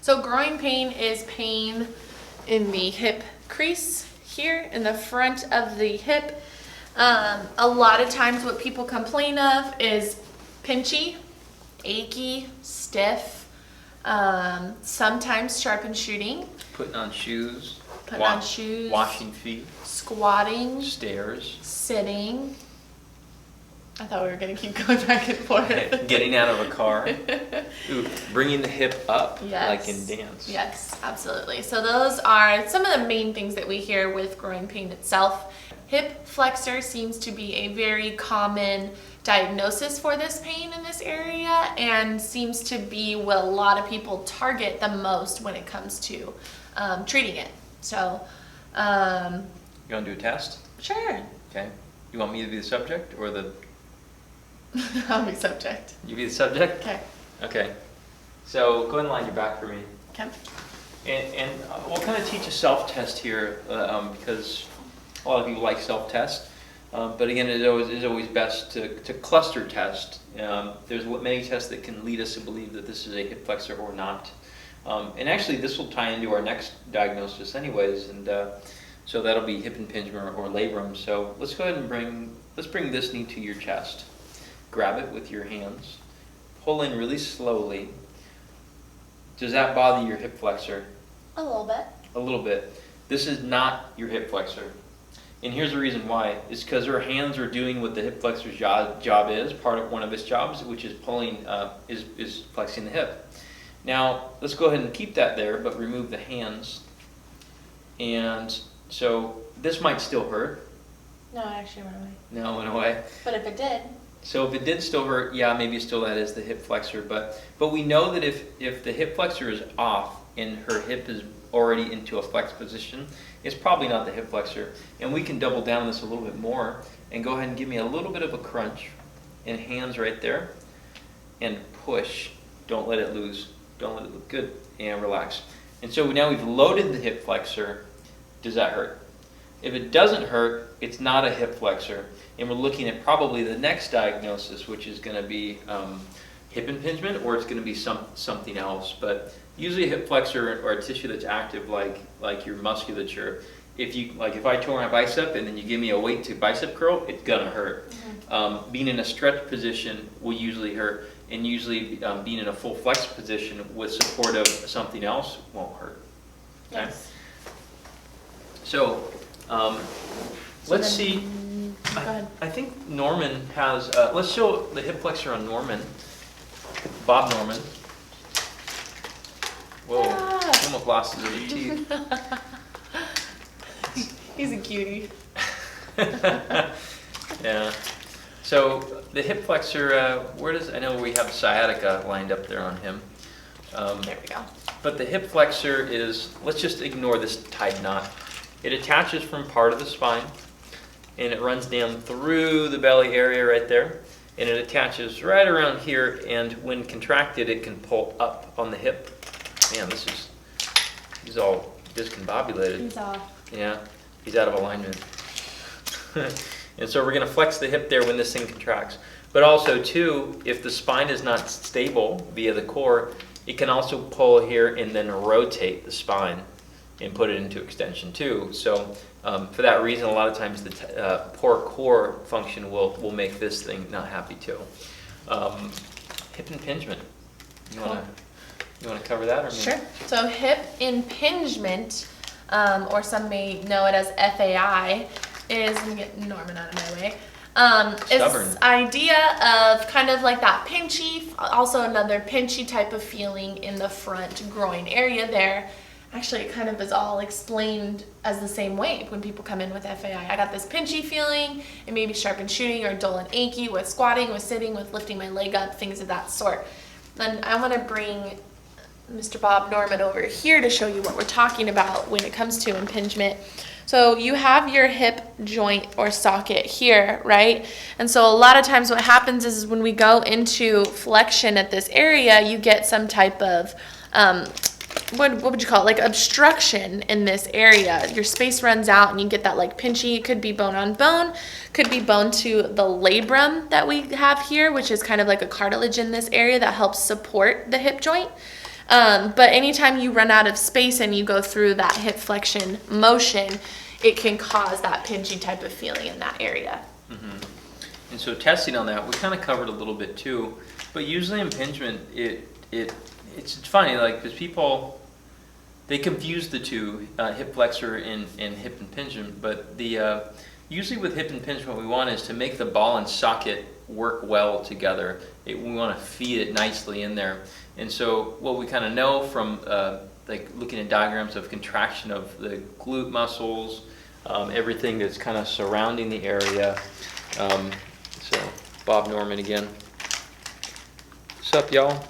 So growing pain is pain in the hip crease here in the front of the hip. A lot of times what people complain of is pinchy, achy, stiff, sometimes sharp and shooting. Putting on shoes. Shoes. Washing feet. Squatting. Stairs. Sitting. I thought we were going to keep going back and forth. Getting out of a car. Ooh, bringing the hip up, yes. like in dance. Yes, absolutely. So those are some of the main things that we hear with growing pain itself. Hip flexor seems to be a very common diagnosis for this pain in this area and seems to be what a lot of people target the most when it comes to treating it. So, you want to do a test? Sure. Okay. You want me to be the subject or the... I'll be subject. You be the subject? Okay. Okay. So go ahead and line your back for me. Okay. And we'll kind of teach a self-test here because a lot of people like self-test. But again, it is always best to cluster test. There's many tests that can lead us to believe that this is a hip flexor or not. And actually, this will tie into our next diagnosis anyways. And so that'll be hip impingement or labrum. So let's go ahead and bring this knee to your chest. Grab it with your hands. Pull in really slowly. Does that bother your hip flexor? A little bit. A little bit. This is not your hip flexor. And here's the reason why. It's because her hands are doing what the hip flexor's job is, one of its jobs, which is pulling, is flexing the hip. Now, let's go ahead and keep that there, but remove the hands. And so this might still hurt. No, it actually went away. No, it went away. But if it did. So if it did still hurt, yeah, maybe still that is the hip flexor. But we know that if the hip flexor is off and her hip is already into a flex position, it's probably not the hip flexor. And we can double down on this a little bit more and go ahead and give me a little bit of a crunch and hands right there and push. Don't let it lose. Don't let it look good. And relax. And so now we've loaded the hip flexor. Does that hurt? If it doesn't hurt, it's not a hip flexor. And we're looking at probably the next diagnosis, which is going to be hip impingement, or it's going to be something else. But usually a hip flexor or a tissue that's active, like your musculature, if I tore my bicep and then you give me a weight to bicep curl, it's gonna hurt. Mm-hmm. Being in a stretch position will usually hurt, and usually being in a full flex position with support of something else won't hurt. Okay? Yes. So let's see. Go ahead. I think Norman has. Let's show the hip flexor on Norman. Bob Norman. Whoa! Yeah. Almost lost his other teeth. He's a cutie. Yeah. So the hip flexor. I know we have sciatica lined up there on him. There we go. But the hip flexor is. Let's just ignore this tied knot. It attaches from part of the spine, and it runs down through the belly area right there, and it attaches right around here, and when contracted, it can pull up on the hip. Man, he's all discombobulated. He's off. Yeah, he's out of alignment. And so we're going to flex the hip there when this thing contracts. But also, too, if the spine is not stable via the core, it can also pull here and then rotate the spine and put it into extension too. So for that reason, a lot of times the poor core function will make this thing not happy too. Hip impingement. You want to cover that, or me? Sure. So hip impingement, or some may know it as FAI, is, let me get Norman out of my way. It's this idea of kind of like that pinchy, also another pinchy type of feeling in the front groin area there. Actually, it kind of is all explained as the same way when people come in with FAI. I got this pinchy feeling, and maybe sharp and shooting or dull and achy with squatting, with sitting, with lifting my leg up, things of that sort. Then I want to bring Mr. Bob Norman over here to show you what we're talking about when it comes to impingement. So you have your hip joint or socket here, right? And so a lot of times what happens is when we go into flexion at this area, you get some type of what would you call it, like obstruction in this area. Your space runs out and you get that like pinchy. It could be bone on bone, could be bone to the labrum that we have here, which is kind of like a cartilage in this area that helps support the hip joint. But anytime you run out of space and you go through that hip flexion motion, it can cause that pinching type of feeling in that area. Mm-hmm. And so testing on that, we kind of covered a little bit too, but usually impingement, it's funny, like, because people, they confuse the two, hip flexor and hip impingement, but usually with hip impingement, what we want is to make the ball and socket work well together. We want to feed it nicely in there. And so what we kind of know from like looking at diagrams of contraction of the glute muscles, everything that's kind of surrounding the area. So Bob Norman again. What's up, y'all?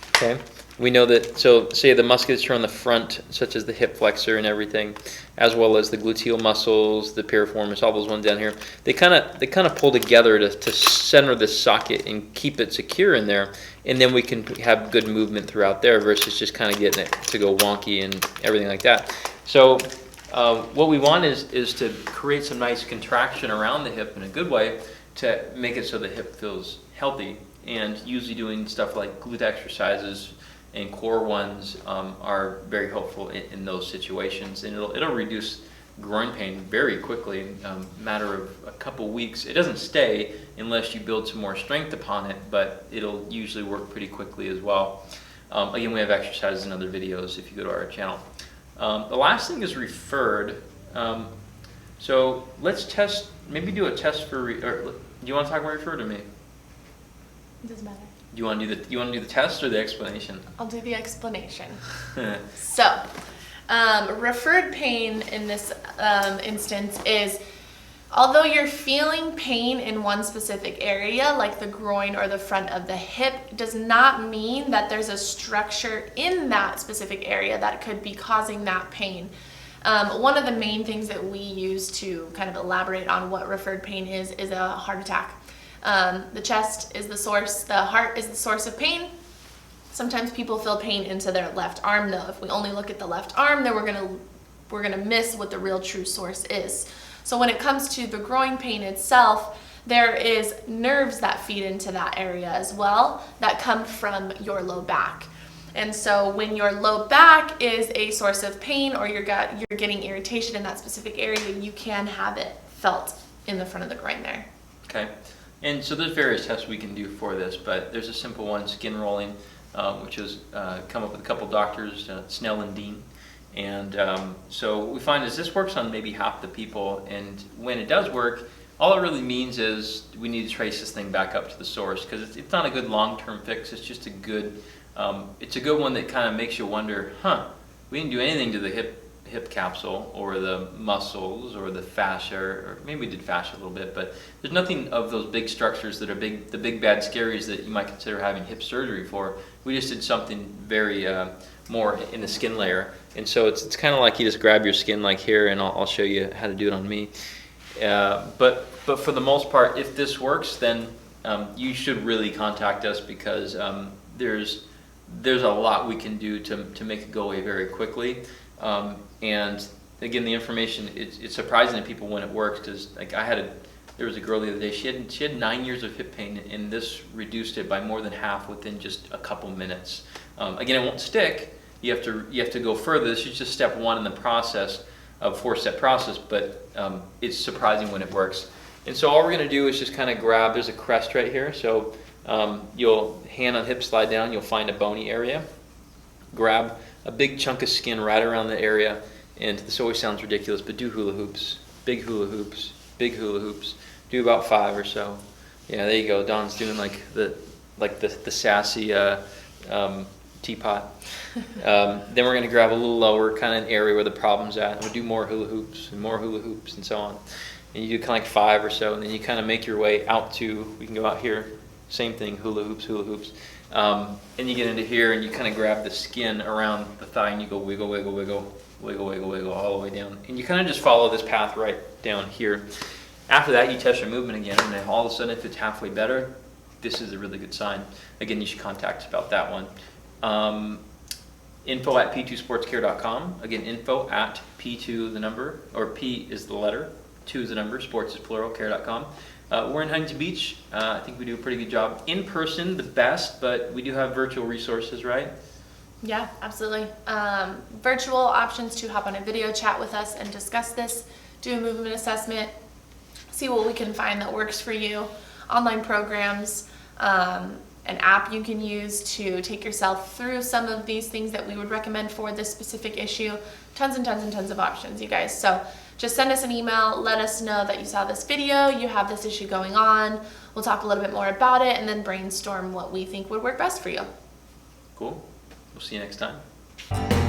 Okay. We know that, so say the musculature on the front, such as the hip flexor and everything, as well as the gluteal muscles, the piriformis, all those ones down here, they kind of pull together to center the socket and keep it secure in there, and then we can have good movement throughout there versus just kind of getting it to go wonky and everything like that. So what we want is to create some nice contraction around the hip in a good way to make it so the hip feels healthy, and usually doing stuff like glute exercises and core ones are very helpful in those situations, and it'll reduce groin pain very quickly, matter of a couple weeks. It doesn't stay unless you build some more strength upon it, but it'll usually work pretty quickly as well. Again, we have exercises in other videos if you go to our channel. The last thing is referred. So let's test, maybe do a test for, or do you want to talk about referred or me? It doesn't matter. Do you want to do the test or the explanation? I'll do the explanation. So, referred pain in this instance is, although you're feeling pain in one specific area, like the groin or the front of the hip, does not mean that there's a structure in that specific area that could be causing that pain. One of the main things that we use to kind of elaborate on what referred pain is a heart attack. The chest is the source, the heart is the source of pain. Sometimes people feel pain into their left arm though. If we only look at the left arm, then we're gonna miss what the real true source is. So when it comes to the groin pain itself, there is nerves that feed into that area as well that come from your low back. And so when your low back is a source of pain, or you're getting irritation in that specific area, you can have it felt in the front of the groin there. Okay. And so there's various tests we can do for this, but there's a simple one, skin rolling, which has come up with a couple doctors, Snell and Dean. And so what we find is this works on maybe half the people, and when it does work, all it really means is we need to trace this thing back up to the source, because it's not a good long-term fix. It's just a good one that kind of makes you wonder, we didn't do anything to the hip capsule or the muscles or the fascia, or maybe we did fascia a little bit, but there's nothing of those big structures that are the big bad scaries that you might consider having hip surgery for. We just did something very more in the skin layer, and so it's kind of like you just grab your skin like here, and I'll show you how to do it on me. But for the most part, if this works, then you should really contact us, because there's a lot we can do to make it go away very quickly. And again, the information, it's surprising to people when it works, because like there was a girl the other day, she had 9 years of hip pain, and this reduced it by more than half within just a couple minutes. Again, it won't stick. You have to go further. This is just step one in the process of 4-step process, but it's surprising when it works. And so all we're going to do is just kind of grab, there's a crest right here, so you'll hand on hip slide down, you'll find a bony area, grab a big chunk of skin right around the area, and this always sounds ridiculous, but do hula hoops, big hula hoops, big hula hoops. Do about 5 or so. Yeah, there you go. Don's doing like the sassy teapot. Then we're going to grab a little lower, kind of an area where the problem's at, and we'll do more hula hoops and so on. And you do kind of like 5 or so, and then you kind of make your way out to, we can go out here, same thing, hula hoops. And you get into here, and you kind of grab the skin around the thigh, and you go wiggle, wiggle, wiggle, wiggle, wiggle, wiggle, all the way down. And you kind of just follow this path right down here. After that, you test your movement again, and then all of a sudden, if it's halfway better, this is a really good sign. Again, you should contact us about that one. Info@p2sportscare.com. Again, info@p2 the number, or P is the letter, 2 is the number, sports is plural, care.com. We're in Huntington Beach. I think we do a pretty good job. In person, the best, but we do have virtual resources, right? Yeah, absolutely. Virtual options to hop on a video chat with us and discuss this, do a movement assessment, see what we can find that works for you. Online programs, an app you can use to take yourself through some of these things that we would recommend for this specific issue. Tons and tons and tons of options, you guys. So just send us an email, let us know that you saw this video, you have this issue going on. We'll talk a little bit more about it and then brainstorm what we think would work best for you. Cool. We'll see you next time.